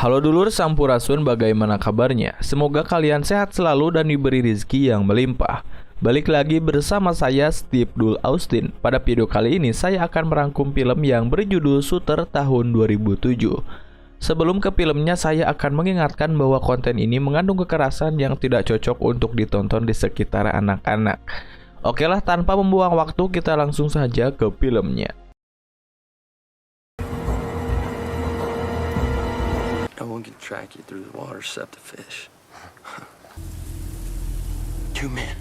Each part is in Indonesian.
Halo dulur Sampurasun, bagaimana kabarnya? Semoga kalian sehat selalu dan diberi rezeki yang melimpah. Balik lagi bersama saya Steve Dul Austin. Pada video kali ini saya akan merangkum film yang berjudul Shooter tahun 2007. Sebelum ke filmnya, saya akan mengingatkan bahwa konten ini mengandung kekerasan yang tidak cocok untuk ditonton di sekitar anak-anak. Oke lah, tanpa membuang waktu kita langsung saja ke filmnya. No one can track you through the water except the fish. 2 men.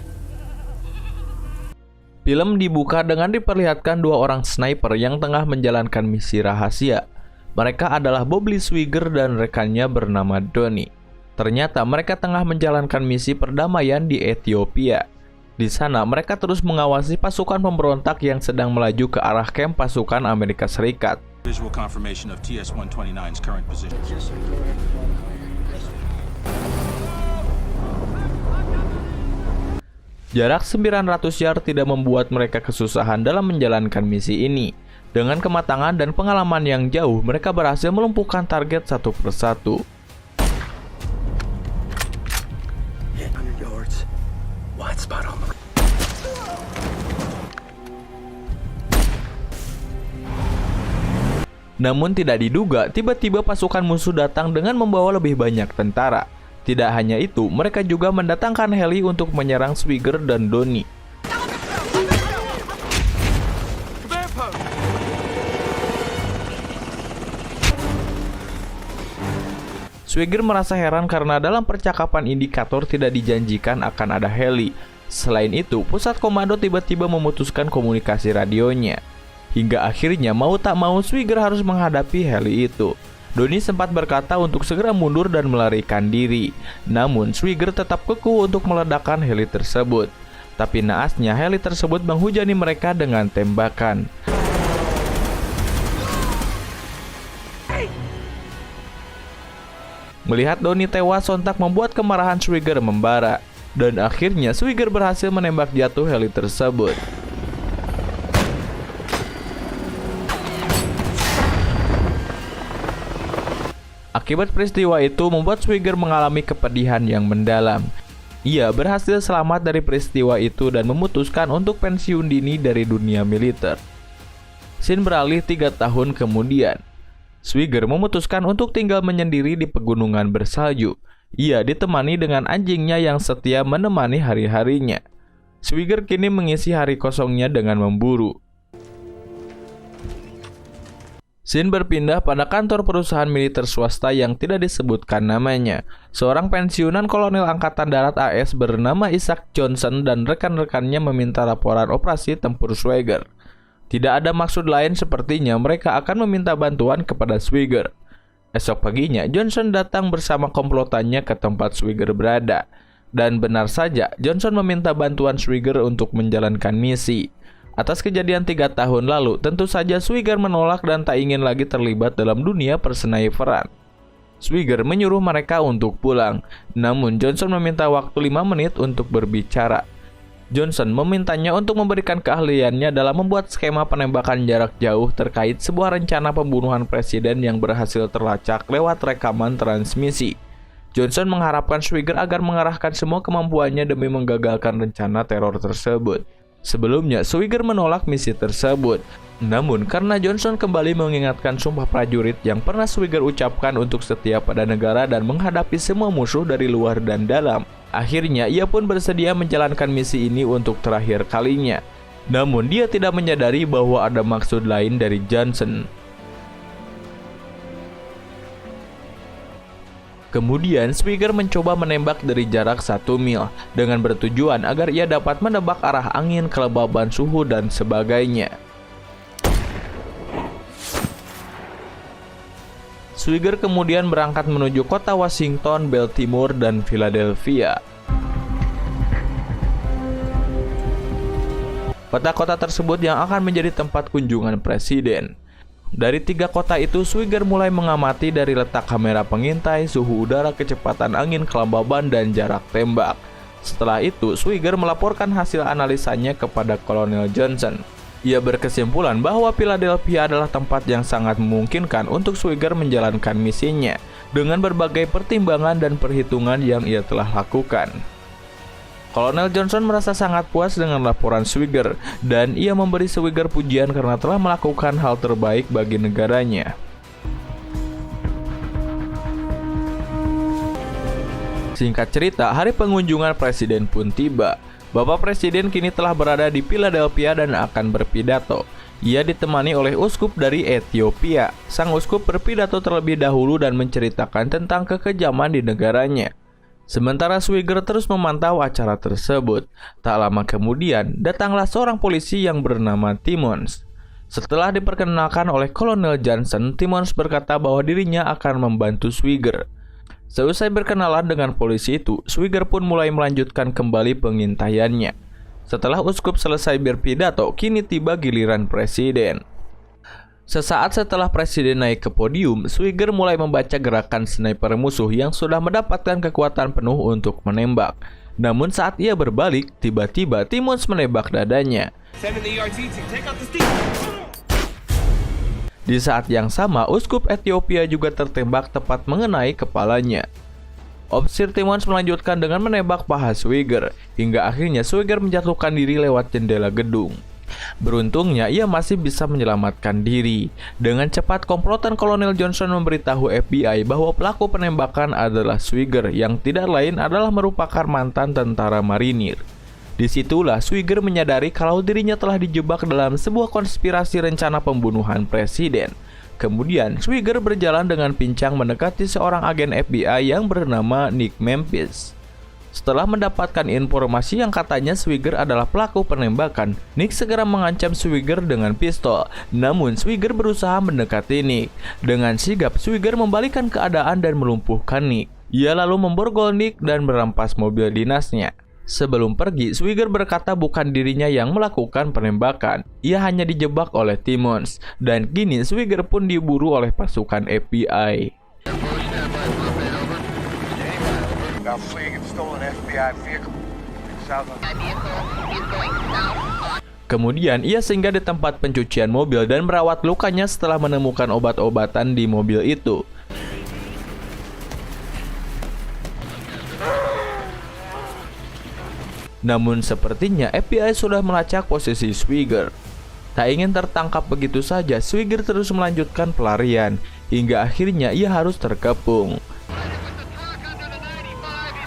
Film dibuka dengan diperlihatkan dua orang sniper yang tengah menjalankan misi rahasia. Mereka adalah Bobby Swigger dan rekannya bernama Donnie. Ternyata mereka tengah menjalankan misi perdamaian di Ethiopia. Di sana mereka terus mengawasi pasukan pemberontak yang sedang melaju ke arah kamp pasukan Amerika Serikat. Visual confirmation of TS-129's current position. Jarak 900 yard tidak membuat mereka kesusahan dalam menjalankan misi ini. Dengan kematangan dan pengalaman yang jauh, mereka berhasil melumpuhkan target satu persatu. 100 yards. Wide spot on the... Namun tidak diduga, tiba-tiba pasukan musuh datang dengan membawa lebih banyak tentara. Tidak hanya itu, mereka juga mendatangkan heli untuk menyerang Swigger dan Donnie. Swigger merasa heran karena dalam percakapan indikator tidak dijanjikan akan ada heli. Selain itu, pusat komando tiba-tiba memutuskan komunikasi radionya. Hingga akhirnya mau tak mau Swigger harus menghadapi heli itu. Donnie sempat berkata untuk segera mundur dan melarikan diri. Namun Swigger tetap kekeh untuk meledakkan heli tersebut. Tapi naasnya heli tersebut menghujani mereka dengan tembakan. Melihat Donnie tewas, sontak membuat kemarahan Swigger membara. Dan akhirnya Swigger berhasil menembak jatuh heli tersebut. Akibat peristiwa itu membuat Swigger mengalami kepedihan yang mendalam. Ia berhasil selamat dari peristiwa itu dan memutuskan untuk pensiun dini dari dunia militer. Scene beralih 3 tahun kemudian. Swigger memutuskan untuk tinggal menyendiri di pegunungan bersalju. Ia ditemani dengan anjingnya yang setia menemani hari-harinya. Swigger kini mengisi hari kosongnya dengan memburu. Scene berpindah pada kantor perusahaan militer swasta yang tidak disebutkan namanya. Seorang pensiunan kolonel angkatan darat AS bernama Isaac Johnson dan rekan-rekannya meminta laporan operasi tempur Swigger. Tidak ada maksud lain, sepertinya mereka akan meminta bantuan kepada Swigger. Esok paginya, Johnson datang bersama komplotannya ke tempat Swigger berada. Dan benar saja, Johnson meminta bantuan Swigger untuk menjalankan misi. Atas kejadian 3 tahun lalu, tentu saja Swigger menolak dan tak ingin lagi terlibat dalam dunia persniperan. Swigger menyuruh mereka untuk pulang, namun Johnson meminta waktu 5 menit untuk berbicara. Johnson memintanya untuk memberikan keahliannya dalam membuat skema penembakan jarak jauh terkait sebuah rencana pembunuhan presiden yang berhasil terlacak lewat rekaman transmisi. Johnson mengharapkan Swigger agar mengarahkan semua kemampuannya demi menggagalkan rencana teror tersebut. Sebelumnya, Swigger menolak misi tersebut. Namun, karena Johnson kembali mengingatkan sumpah prajurit yang pernah Swigger ucapkan untuk setia pada negara dan menghadapi semua musuh dari luar dan dalam, akhirnya ia pun bersedia menjalankan misi ini untuk terakhir kalinya. Namun, dia tidak menyadari bahwa ada maksud lain dari Johnson. Kemudian, Swigger mencoba menembak dari jarak 1 mil dengan bertujuan agar ia dapat menebak arah angin, kelembaban suhu, dan sebagainya. Swigger kemudian berangkat menuju kota Washington, Baltimore, dan Philadelphia. Kota-kota tersebut yang akan menjadi tempat kunjungan presiden. Dari 3 kota itu, Swigger mulai mengamati dari letak kamera pengintai, suhu udara, kecepatan angin, kelembaban, dan jarak tembak. Setelah itu, Swigger melaporkan hasil analisanya kepada Kolonel Johnson. Ia berkesimpulan bahwa Philadelphia adalah tempat yang sangat memungkinkan untuk Swigger menjalankan misinya. dengan berbagai pertimbangan dan perhitungan yang ia telah lakukan. Kolonel Johnson merasa sangat puas dengan laporan Swigert dan ia memberi Swigert pujian karena telah melakukan hal terbaik bagi negaranya. Singkat cerita, hari pengunjungan presiden pun tiba. Bapak Presiden kini telah berada di Philadelphia dan akan berpidato. Ia ditemani oleh uskup dari Ethiopia. Sang uskup berpidato terlebih dahulu dan menceritakan tentang kekejaman di negaranya. Sementara Swigert terus memantau acara tersebut. Tak lama kemudian, datanglah seorang polisi yang bernama Timmons. Setelah diperkenalkan oleh Kolonel Johnson, Timmons berkata bahwa dirinya akan membantu Swigert. Seusai berkenalan dengan polisi itu, Swigert pun mulai melanjutkan kembali pengintaiannya. Setelah uskup selesai berpidato, kini tiba giliran presiden. Sesaat setelah presiden naik ke podium, Swigert mulai membaca gerakan sniper musuh yang sudah mendapatkan kekuatan penuh untuk menembak. Namun saat ia berbalik, tiba-tiba Timmons menembak dadanya. Di saat yang sama, uskup Ethiopia juga tertembak tepat mengenai kepalanya. Opsir Timmons melanjutkan dengan menembak paha Swigert, hingga akhirnya Swigert menjatuhkan diri lewat jendela gedung. Beruntungnya ia masih bisa menyelamatkan diri. Dengan cepat komplotan Kolonel Johnson memberitahu FBI bahwa pelaku penembakan adalah Swigert yang tidak lain adalah merupakan mantan tentara marinir. Disitulah Swigert menyadari kalau dirinya telah dijebak dalam sebuah konspirasi rencana pembunuhan presiden. Kemudian Swigert berjalan dengan pincang mendekati seorang agen FBI yang bernama Nick Memphis. Setelah mendapatkan informasi yang katanya Swigert adalah pelaku penembakan, Nick segera mengancam Swigert dengan pistol. Namun Swigert berusaha mendekati Nick. Dengan sigap, Swigert membalikkan keadaan dan melumpuhkan Nick. Ia lalu memborgol Nick dan merampas mobil dinasnya. Sebelum pergi, Swigert berkata bukan dirinya yang melakukan penembakan. Ia hanya dijebak oleh Timmons. Dan kini Swigert pun diburu oleh pasukan FBI. Kemudian ia singgah di tempat pencucian mobil dan merawat lukanya setelah menemukan obat-obatan di mobil itu. Namun sepertinya FBI sudah melacak posisi Swigert. Tak ingin tertangkap begitu saja, Swigert terus melanjutkan pelarian hingga akhirnya ia harus terkepung.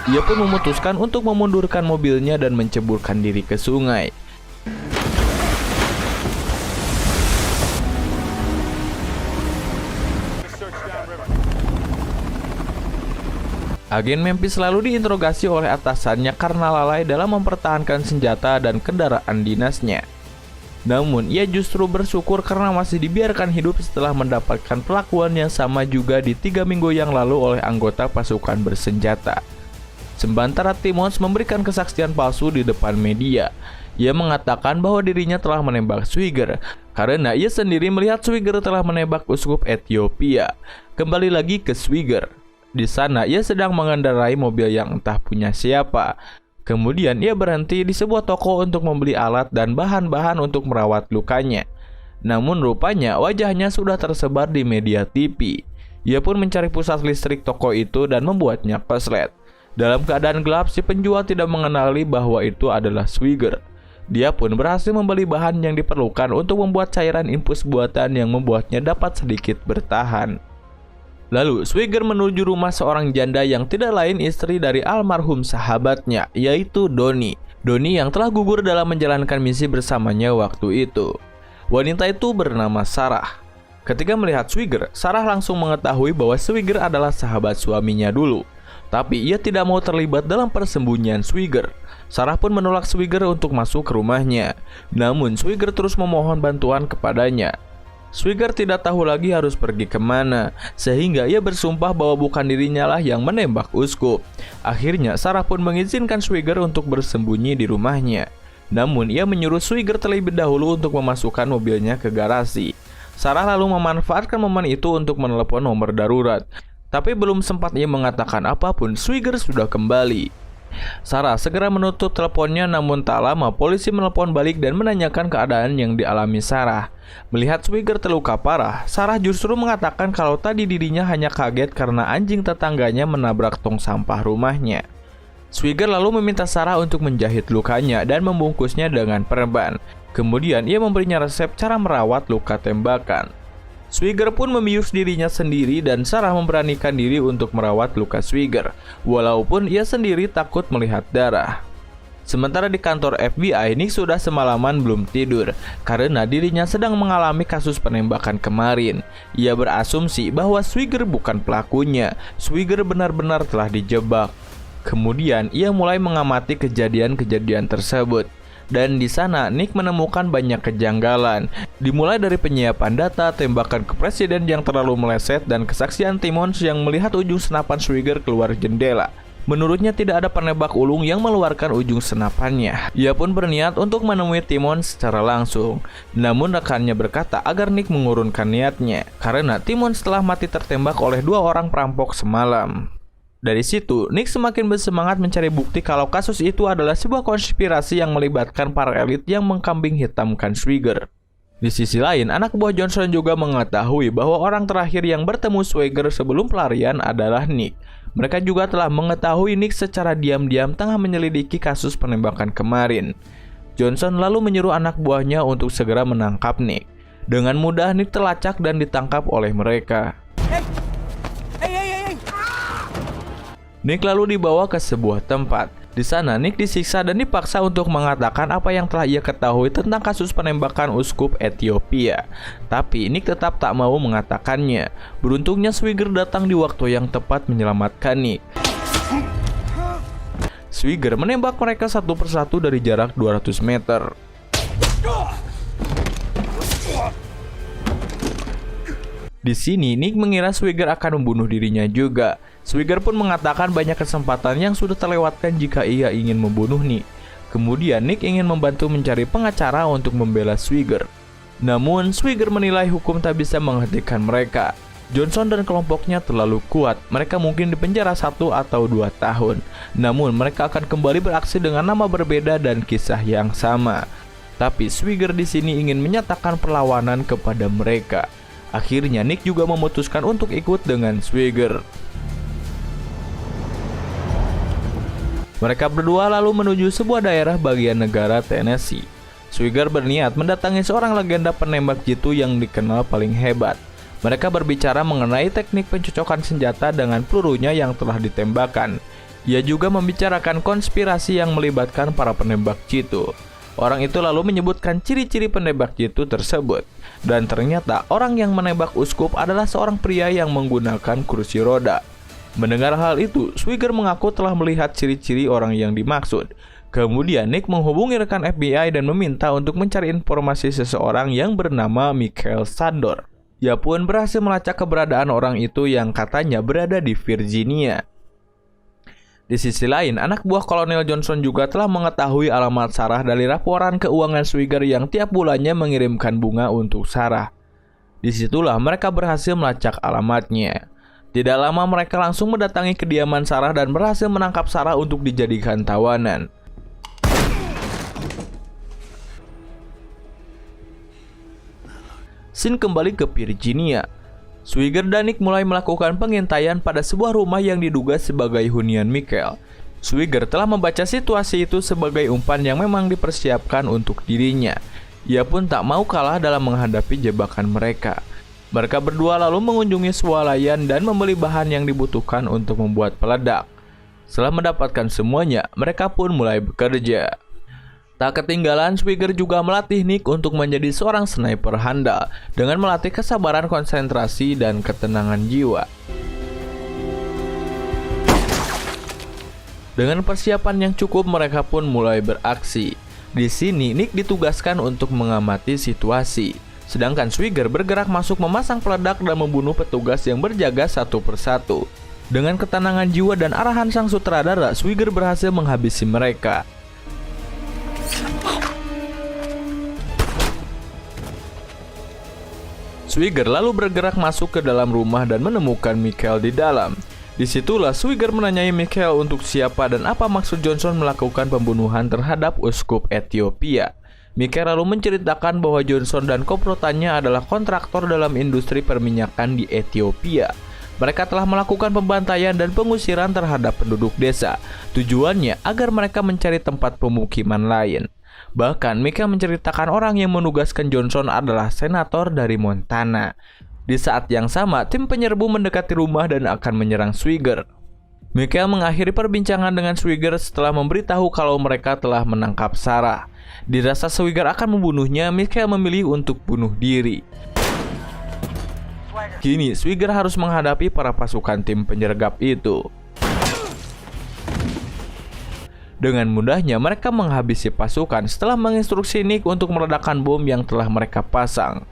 Ia pun memutuskan untuk memundurkan mobilnya dan menceburkan diri ke sungai. Agen Memphis lalu diinterogasi oleh atasannya karena lalai dalam mempertahankan senjata dan kendaraan dinasnya. Namun, ia justru bersyukur karena masih dibiarkan hidup setelah mendapatkan perlakuan yang sama juga di 3 minggu yang lalu oleh anggota pasukan bersenjata. Sementara Timmons memberikan kesaksian palsu di depan media. Ia mengatakan bahwa dirinya telah menembak Swigert karena ia sendiri melihat Swigert telah menembak uskup Ethiopia. Kembali lagi ke Swigert. Di sana ia sedang mengendarai mobil yang entah punya siapa. Kemudian ia berhenti di sebuah toko untuk membeli alat dan bahan-bahan untuk merawat lukanya. Namun rupanya wajahnya sudah tersebar di media TV. Ia pun mencari pusat listrik toko itu dan membuatnya korslet. Dalam keadaan gelap, si penjual tidak mengenali bahwa itu adalah Swigert. Dia pun berhasil membeli bahan yang diperlukan untuk membuat cairan infus buatan yang membuatnya dapat sedikit bertahan. Lalu, Swigert menuju rumah seorang janda yang tidak lain istri dari almarhum sahabatnya, yaitu Donnie. Donnie yang telah gugur dalam menjalankan misi bersamanya waktu itu. Wanita itu bernama Sarah. Ketika melihat Swigert, Sarah langsung mengetahui bahwa Swigert adalah sahabat suaminya dulu. Tapi ia tidak mau terlibat dalam persembunyian Swigert. Sarah pun menolak Swigert untuk masuk ke rumahnya. Namun Swigert terus memohon bantuan kepadanya. Swigert tidak tahu lagi harus pergi kemana, sehingga ia bersumpah bahwa bukan dirinya lah yang menembak uskup. Akhirnya Sarah pun mengizinkan Swigert untuk bersembunyi di rumahnya. Namun ia menyuruh Swigert terlebih dahulu untuk memasukkan mobilnya ke garasi. Sarah lalu memanfaatkan momen itu untuk menelepon nomor darurat. Tapi belum sempat ia mengatakan apapun, Swigert sudah kembali. Sarah segera menutup teleponnya, namun tak lama polisi menelpon balik dan menanyakan keadaan yang dialami Sarah. Melihat Swigert terluka parah, Sarah justru mengatakan kalau tadi dirinya hanya kaget karena anjing tetangganya menabrak tong sampah rumahnya. Swigert lalu meminta Sarah untuk menjahit lukanya dan membungkusnya dengan perban. Kemudian ia memberinya resep cara merawat luka tembakan. Swigert pun membius dirinya sendiri dan Sarah memberanikan diri untuk merawat luka Swigert, walaupun ia sendiri takut melihat darah. Sementara di kantor FBI, Nick sudah semalaman belum tidur karena dirinya sedang mengalami kasus penembakan kemarin. Ia berasumsi bahwa Swigert bukan pelakunya. Swigert benar-benar telah dijebak. Kemudian ia mulai mengamati kejadian-kejadian tersebut. Dan di sana Nick menemukan banyak kejanggalan. Dimulai dari penyiapan data, tembakan ke presiden yang terlalu meleset, dan kesaksian Timmons yang melihat ujung senapan Swigert keluar jendela. Menurutnya tidak ada penembak ulung yang mengeluarkan ujung senapannya. Ia pun berniat untuk menemui Timmons secara langsung. Namun rekannya berkata agar Nick mengurungkan niatnya karena Timmons telah mati tertembak oleh 2 orang perampok semalam. Dari situ, Nick semakin bersemangat mencari bukti kalau kasus itu adalah sebuah konspirasi yang melibatkan para elit yang mengkambing hitamkan Swigert. Di sisi lain, anak buah Johnson juga mengetahui bahwa orang terakhir yang bertemu Swigert sebelum pelarian adalah Nick. Mereka juga telah mengetahui Nick secara diam-diam tengah menyelidiki kasus penembakan kemarin. Johnson lalu menyuruh anak buahnya untuk segera menangkap Nick. Dengan mudah Nick terlacak dan ditangkap oleh mereka. Nick lalu dibawa ke sebuah tempat. Di sana Nick disiksa dan dipaksa untuk mengatakan apa yang telah ia ketahui tentang kasus penembakan uskup Ethiopia. Tapi Nick tetap tak mau mengatakannya. Beruntungnya Swigert datang di waktu yang tepat menyelamatkan Nick. Swigert menembak mereka satu persatu dari jarak 200 meter. Di sini Nick mengira Swigert akan membunuh dirinya juga. Swigert pun mengatakan banyak kesempatan yang sudah terlewatkan jika ia ingin membunuh Nick. Kemudian Nick ingin membantu mencari pengacara untuk membela Swigert. Namun Swigert menilai hukum tak bisa menghentikan mereka. Johnson dan kelompoknya terlalu kuat. Mereka mungkin dipenjara 1 atau 2 tahun. Namun mereka akan kembali beraksi dengan nama berbeda dan kisah yang sama. Tapi Swigert di sini ingin menyatakan perlawanan kepada mereka. Akhirnya Nick juga memutuskan untuk ikut dengan Swigert. Mereka berdua lalu menuju sebuah daerah bagian negara Tennessee. Swigert berniat mendatangi seorang legenda penembak jitu yang dikenal paling hebat. Mereka berbicara mengenai teknik pencocokan senjata dengan pelurunya yang telah ditembakkan. Ia juga membicarakan konspirasi yang melibatkan para penembak jitu. Orang itu lalu menyebutkan ciri-ciri penembak jitu tersebut. Dan ternyata orang yang menembak uskup adalah seorang pria yang menggunakan kursi roda. Mendengar hal itu, Swigert mengaku telah melihat ciri-ciri orang yang dimaksud. Kemudian Nick menghubungi rekan FBI dan meminta untuk mencari informasi seseorang yang bernama Michael Sandor. Ia pun berhasil melacak keberadaan orang itu yang katanya berada di Virginia. Di sisi lain, anak buah Kolonel Johnson juga telah mengetahui alamat Sarah dari laporan keuangan Swigert yang tiap bulannya mengirimkan bunga untuk Sarah. Disitulah mereka berhasil melacak alamatnya. Tidak lama mereka langsung mendatangi kediaman Sarah dan berhasil menangkap Sarah untuk dijadikan tawanan. Scene kembali ke Virginia. Swigert dan Nick mulai melakukan pengintaian pada sebuah rumah yang diduga sebagai hunian Michael. Swigert telah membaca situasi itu sebagai umpan yang memang dipersiapkan untuk dirinya. Ia pun tak mau kalah dalam menghadapi jebakan mereka. Mereka berdua lalu mengunjungi swalayan dan membeli bahan yang dibutuhkan untuk membuat peledak. Setelah mendapatkan semuanya, mereka pun mulai bekerja. Tak ketinggalan, Swigert juga melatih Nick untuk menjadi seorang sniper handal dengan melatih kesabaran, konsentrasi, dan ketenangan jiwa. Dengan persiapan yang cukup, mereka pun mulai beraksi. Di sini, Nick ditugaskan untuk mengamati situasi. Sedangkan Swigert bergerak masuk memasang peledak dan membunuh petugas yang berjaga satu persatu. Dengan ketenangan jiwa dan arahan sang sutradara, Swigert berhasil menghabisi mereka. Swigert lalu bergerak masuk ke dalam rumah dan menemukan Michael di dalam. Disitulah Swigger menanyai Michael untuk siapa dan apa maksud Johnson melakukan pembunuhan terhadap uskup Ethiopia. Michael lalu menceritakan bahwa Johnson dan komplotannya adalah kontraktor dalam industri perminyakan di Ethiopia. Mereka telah melakukan pembantaian dan pengusiran terhadap penduduk desa. Tujuannya agar mereka mencari tempat pemukiman lain. Bahkan Michael menceritakan orang yang menugaskan Johnson adalah senator dari Montana. Di saat yang sama, tim penyerbu mendekati rumah dan akan menyerang Swigger. Michael mengakhiri perbincangan dengan Swigger setelah memberitahu kalau mereka telah menangkap Sarah. Dirasa Swigger akan membunuhnya, Michael memilih untuk bunuh diri. Kini, Swigger harus menghadapi para pasukan tim penyergap itu. Dengan mudahnya, mereka menghabisi pasukan setelah menginstruksi Nick untuk meledakkan bom yang telah mereka pasang.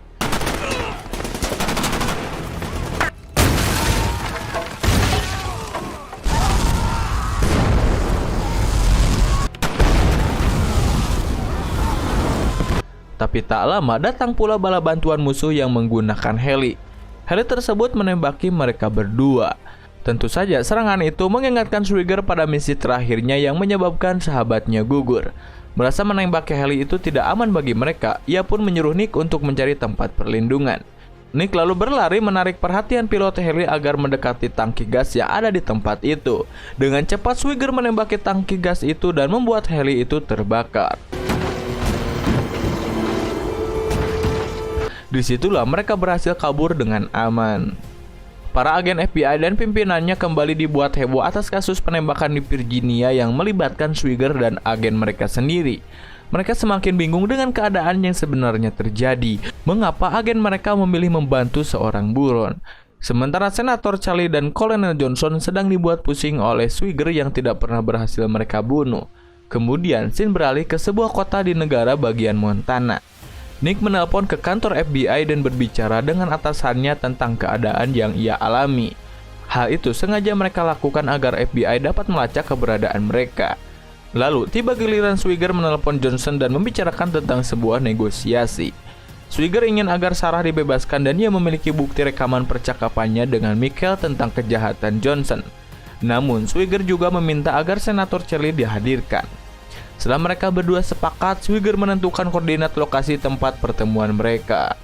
Tapi tak lama datang pula bala bantuan musuh yang menggunakan heli. Heli tersebut menembaki mereka berdua. Tentu saja serangan itu mengingatkan Swigger pada misi terakhirnya yang menyebabkan sahabatnya gugur. Merasa menembaki heli itu tidak aman bagi mereka, ia pun menyuruh Nick untuk mencari tempat perlindungan. Nick lalu berlari menarik perhatian pilot heli agar mendekati tangki gas yang ada di tempat itu. Dengan cepat Swigger menembaki tangki gas itu dan membuat heli itu terbakar. Disitulah mereka berhasil kabur dengan aman. Para agen FBI dan pimpinannya kembali dibuat heboh atas kasus penembakan di Virginia yang melibatkan Swigger dan agen mereka sendiri. Mereka semakin bingung dengan keadaan yang sebenarnya terjadi. Mengapa agen mereka memilih membantu seorang buron? Sementara Senator Charlie dan Kolonel Johnson sedang dibuat pusing oleh Swigger yang tidak pernah berhasil mereka bunuh. Kemudian, scene beralih ke sebuah kota di negara bagian Montana. Nick menelpon ke kantor FBI dan berbicara dengan atasannya tentang keadaan yang ia alami. Hal itu sengaja mereka lakukan agar FBI dapat melacak keberadaan mereka. Lalu, tiba giliran Swigger menelpon Johnson dan membicarakan tentang sebuah negosiasi. Swigger ingin agar Sarah dibebaskan dan ia memiliki bukti rekaman percakapannya dengan Michael tentang kejahatan Johnson. Namun, Swigger juga meminta agar Senator Charlie dihadirkan. Setelah mereka berdua sepakat, Swigger menentukan koordinat lokasi tempat pertemuan mereka.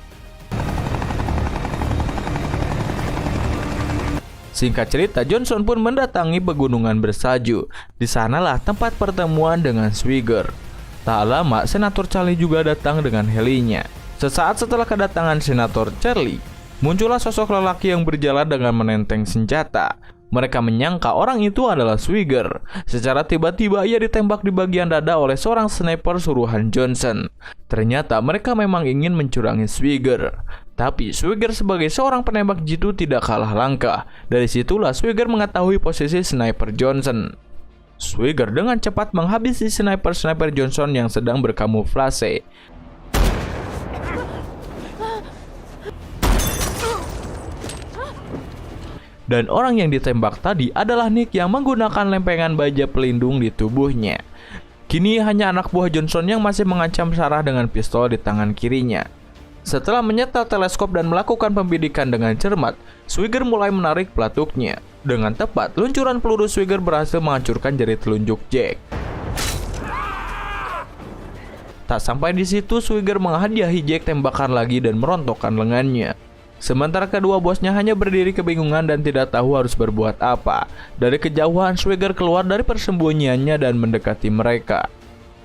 Singkat cerita, Johnson pun mendatangi pegunungan bersalju. Di sanalah tempat pertemuan dengan Swigger. Tak lama, Senator Charlie juga datang dengan helinya. Sesaat setelah kedatangan Senator Charlie, muncullah sosok lelaki yang berjalan dengan menenteng senjata. Mereka menyangka orang itu adalah Swigger. Secara tiba-tiba ia ditembak di bagian dada oleh seorang sniper suruhan Johnson. Ternyata mereka memang ingin mencurangi Swigger. Tapi Swigger sebagai seorang penembak jitu tidak kalah langkah. Dari situlah Swigger mengetahui posisi sniper Johnson. Swigger dengan cepat menghabisi sniper Johnson yang sedang berkamuflase. Dan orang yang ditembak tadi adalah Nick yang menggunakan lempengan baja pelindung di tubuhnya. Kini hanya anak buah Johnson yang masih mengancam Sarah dengan pistol di tangan kirinya. Setelah menyetel teleskop dan melakukan pembidikan dengan cermat, Swigger mulai menarik pelatuknya. Dengan tepat, luncuran peluru Swigger berhasil menghancurkan jari telunjuk Jack. Tak sampai di situ, Swigger menghadiahi Jack tembakan lagi dan merontokkan lengannya. Sementara kedua bosnya hanya berdiri kebingungan dan tidak tahu harus berbuat apa. Dari kejauhan, Swigger keluar dari persembunyiannya dan mendekati mereka.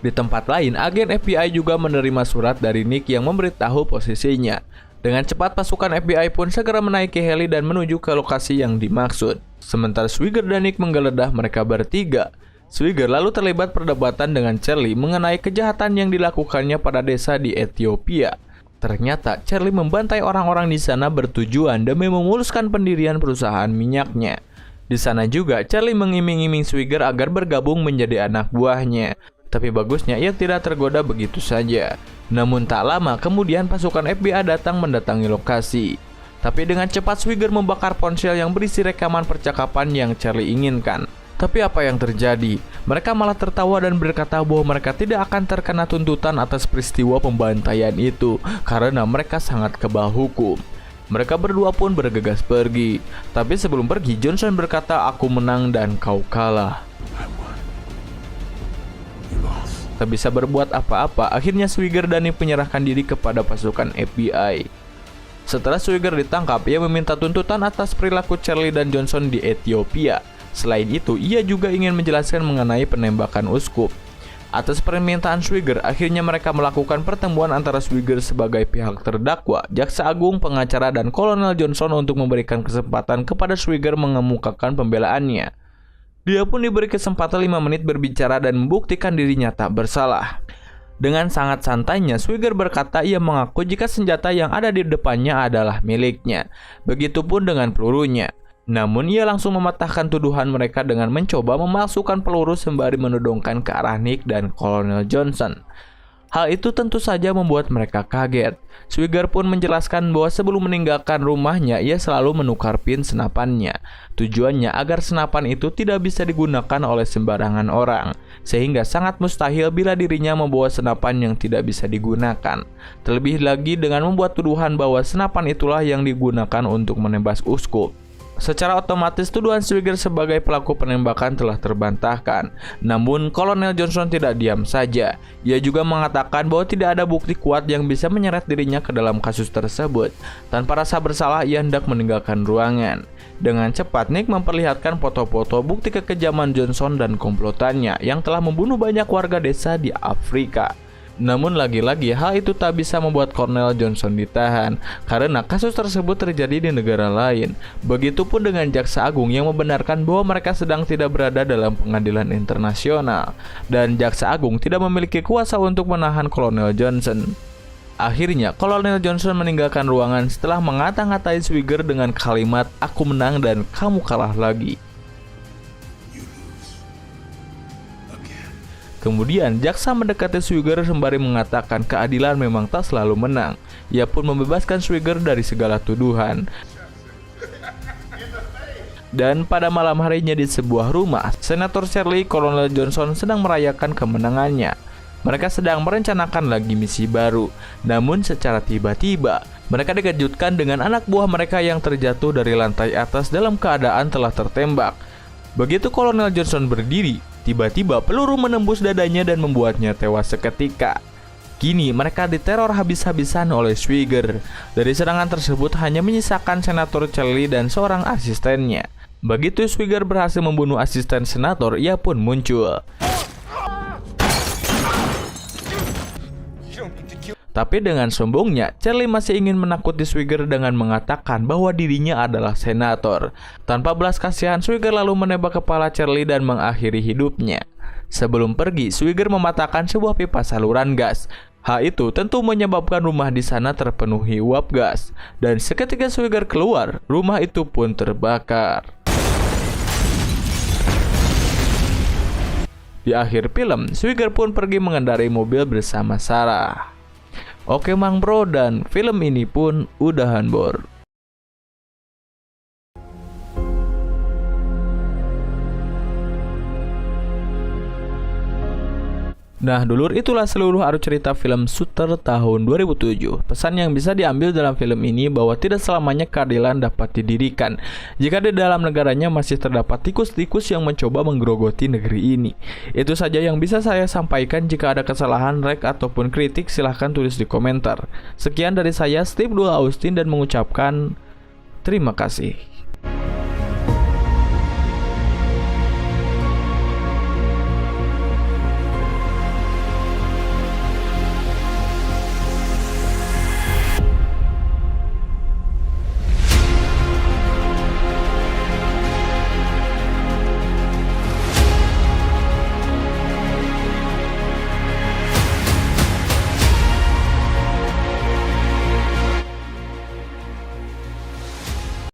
Di tempat lain, agen FBI juga menerima surat dari Nick yang memberitahu posisinya. Dengan cepat, pasukan FBI pun segera menaiki heli dan menuju ke lokasi yang dimaksud. Sementara Swigger dan Nick menggeledah mereka bertiga. Swigger lalu terlibat perdebatan dengan Charlie mengenai kejahatan yang dilakukannya pada desa di Ethiopia. Ternyata Charlie membantai orang-orang di sana bertujuan demi memuluskan pendirian perusahaan minyaknya. Di sana juga Charlie mengiming-iming Swigger agar bergabung menjadi anak buahnya. Tapi bagusnya ia tidak tergoda begitu saja. Namun tak lama kemudian pasukan FBI datang mendatangi lokasi. Tapi dengan cepat Swigger membakar ponsel yang berisi rekaman percakapan yang Charlie inginkan. Tapi apa yang terjadi? Mereka malah tertawa dan berkata bahwa mereka tidak akan terkena tuntutan atas peristiwa pembantaian itu karena mereka sangat kebal hukum. Mereka berdua pun bergegas pergi. Tapi sebelum pergi, Johnson berkata, "Aku menang dan kau kalah." I won. You lost. Tak bisa berbuat apa-apa, akhirnya Swigert dan Nick menyerahkan diri kepada pasukan FBI. Setelah Swigert ditangkap, ia meminta tuntutan atas perilaku Charlie dan Johnson di Ethiopia. Selain itu, ia juga ingin menjelaskan mengenai penembakan uskup. Atas permintaan Swigert, akhirnya mereka melakukan pertemuan antara Swigert sebagai pihak terdakwa, jaksa agung, pengacara, dan Kolonel Johnson untuk memberikan kesempatan kepada Swigert mengemukakan pembelaannya. Dia pun diberi kesempatan 5 menit berbicara dan membuktikan dirinya tak bersalah. Dengan sangat santainya, Swigert berkata ia mengaku jika senjata yang ada di depannya adalah miliknya. Begitupun dengan pelurunya. Namun ia langsung mematahkan tuduhan mereka dengan mencoba memalsukan peluru sembari menodongkan ke arah Nick dan Kolonel Johnson. Hal itu tentu saja membuat mereka kaget. Swigert pun menjelaskan bahwa sebelum meninggalkan rumahnya, ia selalu menukar pin senapannya. Tujuannya agar senapan itu tidak bisa digunakan oleh sembarangan orang, sehingga sangat mustahil bila dirinya membawa senapan yang tidak bisa digunakan. Terlebih lagi dengan membuat tuduhan bahwa senapan itulah yang digunakan untuk menembak uskup. Secara otomatis tuduhan Swigert sebagai pelaku penembakan telah terbantahkan. Namun Kolonel Johnson tidak diam saja. Ia juga mengatakan bahwa tidak ada bukti kuat yang bisa menyeret dirinya ke dalam kasus tersebut. Tanpa rasa bersalah, ia hendak meninggalkan ruangan. Dengan cepat, Nick memperlihatkan foto-foto bukti kekejaman Johnson dan komplotannya yang telah membunuh banyak warga desa di Afrika. Namun lagi-lagi hal itu tak bisa membuat Kolonel Johnson ditahan karena kasus tersebut terjadi di negara lain. Begitupun dengan jaksa agung yang membenarkan bahwa mereka sedang tidak berada dalam pengadilan internasional, dan jaksa agung tidak memiliki kuasa untuk menahan Kolonel Johnson. Akhirnya Kolonel Johnson meninggalkan ruangan setelah mengata-ngatai Swigert dengan kalimat, "Aku menang dan kamu kalah lagi." Kemudian, jaksa mendekati Swigert sembari mengatakan keadilan memang tak selalu menang. Ia pun membebaskan Swigert dari segala tuduhan. Dan pada malam harinya di sebuah rumah, Senator Charlie, Kolonel Johnson sedang merayakan kemenangannya. Mereka sedang merencanakan lagi misi baru. Namun secara tiba-tiba, mereka dikejutkan dengan anak buah mereka yang terjatuh dari lantai atas dalam keadaan telah tertembak. Begitu Kolonel Johnson berdiri, tiba-tiba peluru menembus dadanya dan membuatnya tewas seketika. Kini mereka diteror habis-habisan oleh Swigert. Dari serangan tersebut hanya menyisakan Senator Charlie dan seorang asistennya. Begitu Swigert berhasil membunuh asisten senator, ia pun muncul. Tapi dengan sombongnya, Charlie masih ingin menakuti Swigert dengan mengatakan bahwa dirinya adalah senator. Tanpa belas kasihan, Swigert lalu menembak kepala Charlie dan mengakhiri hidupnya. Sebelum pergi, Swigert mematahkan sebuah pipa saluran gas. Hal itu tentu menyebabkan rumah di sana terpenuhi uap gas. Dan seketika Swigert keluar, rumah itu pun terbakar. Di akhir film, Swigert pun pergi mengendarai mobil bersama Sarah. Oke Mang Bro, dan film ini pun udahan bor. Nah dulur, itulah seluruh arus cerita film Shooter tahun 2007. Pesan yang bisa diambil dalam film ini bahwa tidak selamanya keadilan dapat didirikan jika di dalam negaranya masih terdapat tikus-tikus yang mencoba menggerogoti negeri ini. Itu saja yang bisa saya sampaikan. Jika ada kesalahan, rek ataupun kritik silahkan tulis di komentar. Sekian dari saya, Steve Dula Austin, dan mengucapkan terima kasih.